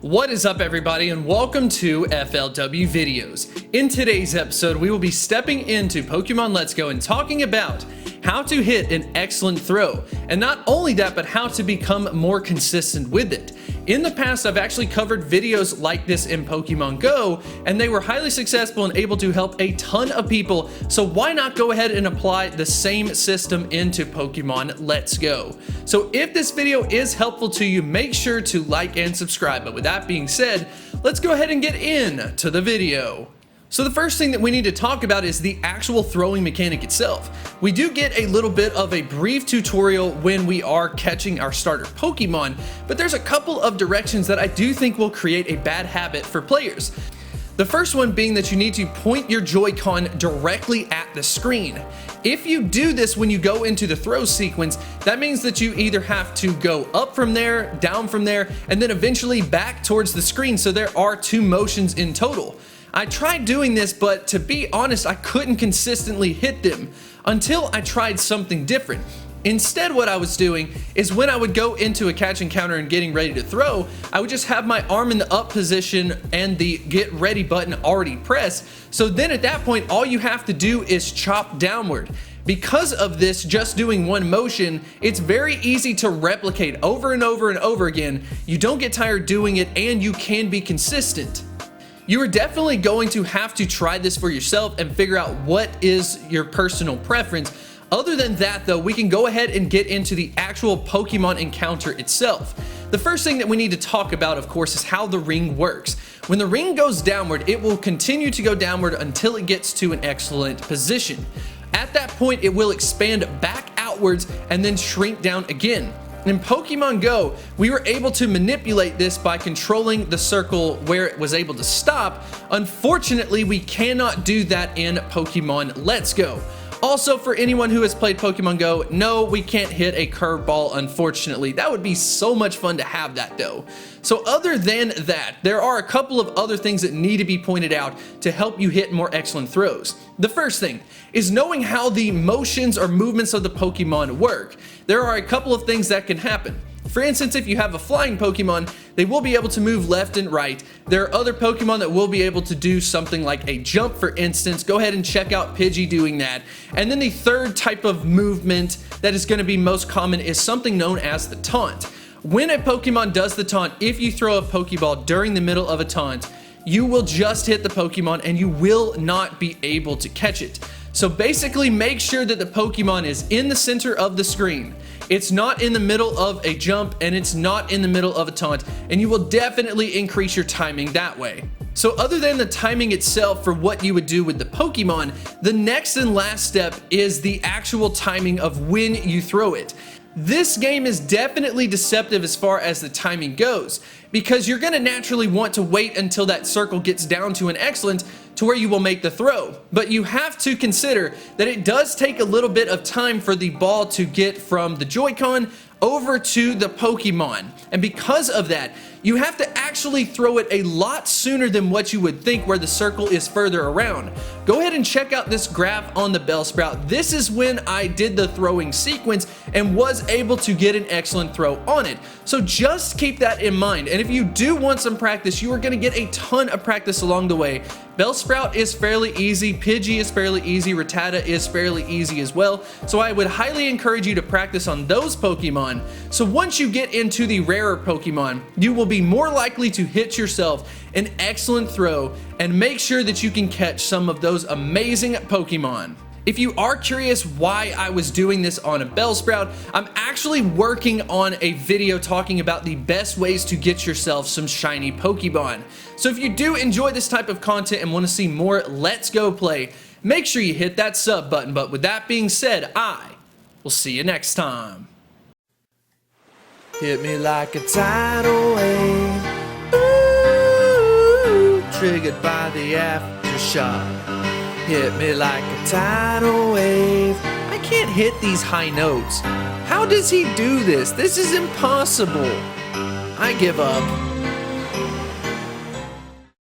What is up, everybody, and welcome to FLW Videos. In today's episode, we will be stepping into Pokemon Let's Go and talking about how to hit an excellent throw, and not only that, but how to become more consistent with it. In the past, I've actually covered videos like this in Pokemon Go, and they were highly successful and able to help a ton of people, so why not go ahead and apply the same system into Pokemon Let's Go? So if this video is helpful to you, make sure to like and subscribe. But with that being said, let's go ahead and get into the video. So the first thing that we need to talk about is the actual throwing mechanic itself. We do get a little bit of a brief tutorial when we are catching our starter Pokemon, but there's a couple of directions that I do think will create a bad habit for players. The first one being that you need to point your Joy-Con directly at the screen. If you do this when you go into the throw sequence, that means that you either have to go up from there, down from there, and then eventually back towards the screen, so there are two motions in total. I tried doing this, but to be honest, I couldn't consistently hit them until I tried something different. Instead, what I was doing is when I would go into a catch encounter and getting ready to throw, I would just have my arm in the up position and the get ready button already pressed. So then at that point, all you have to do is chop downward. Because of this, just doing one motion, it's very easy to replicate over and over and over again. You don't get tired doing it, and you can be consistent. You are definitely going to have to try this for yourself and figure out what is your personal preference. Other than that, though, we can go ahead and get into the actual Pokemon encounter itself. The first thing that we need to talk about, of course, is how the ring works. When the ring goes downward, it will continue to go downward until it gets to an excellent position. At that point, it will expand back outwards and then shrink down again. In Pokemon Go, we were able to manipulate this by controlling the circle where it was able to stop. Unfortunately, we cannot do that in Pokemon Let's Go. Also, for anyone who has played Pokemon Go, no, we can't hit a curveball, unfortunately. That would be so much fun to have that, though. So other than that, there are a couple of other things that need to be pointed out to help you hit more excellent throws. The first thing is knowing how the motions or movements of the Pokemon work. There are a couple of things that can happen. For instance, if you have a flying Pokemon, they will be able to move left and right. There are other Pokemon that will be able to do something like a jump, for instance. Go ahead and check out Pidgey doing that. And then the third type of movement that is going to be most common is something known as the Taunt. When a Pokemon does the Taunt, if you throw a Pokeball during the middle of a taunt, you will just hit the Pokemon and you will not be able to catch it. So basically, make sure that the Pokemon is in the center of the screen. It's not in the middle of a jump, and it's not in the middle of a taunt, and you will definitely increase your timing that way. So other than the timing itself for what you would do with the Pokemon, the next and last step is the actual timing of when you throw it. This game is definitely deceptive as far as the timing goes, because you're going to naturally want to wait until that circle gets down to an excellent to where you will make the throw. But you have to consider that it does take a little bit of time for the ball to get from the Joy-Con over to the Pokemon. And because of that, you have to actually throw it a lot sooner than what you would think, where the circle is further around. Go ahead and check out this graph on the Bellsprout. This is when I did the throwing sequence and was able to get an excellent throw on it. So just keep that in mind. And if you do want some practice, you are going to get a ton of practice along the way. Bellsprout is fairly easy, Pidgey is fairly easy, Rattata is fairly easy as well, so I would highly encourage you to practice on those Pokemon. So once you get into the rarer Pokemon, you will be more likely to hit yourself an excellent throw and make sure that you can catch some of those amazing Pokemon. If you are curious why I was doing this on a Bellsprout, I'm actually working on a video talking about the best ways to get yourself some shiny Pokemon. So if you do enjoy this type of content and want to see more Let's Go play, make sure you hit that sub button. But with that being said, I will see you next time. Hit me like a tidal wave, ooh, triggered by the aftershock. Hit me like a tidal wave. I can't hit these high notes. How does he do this? This is impossible. I give up.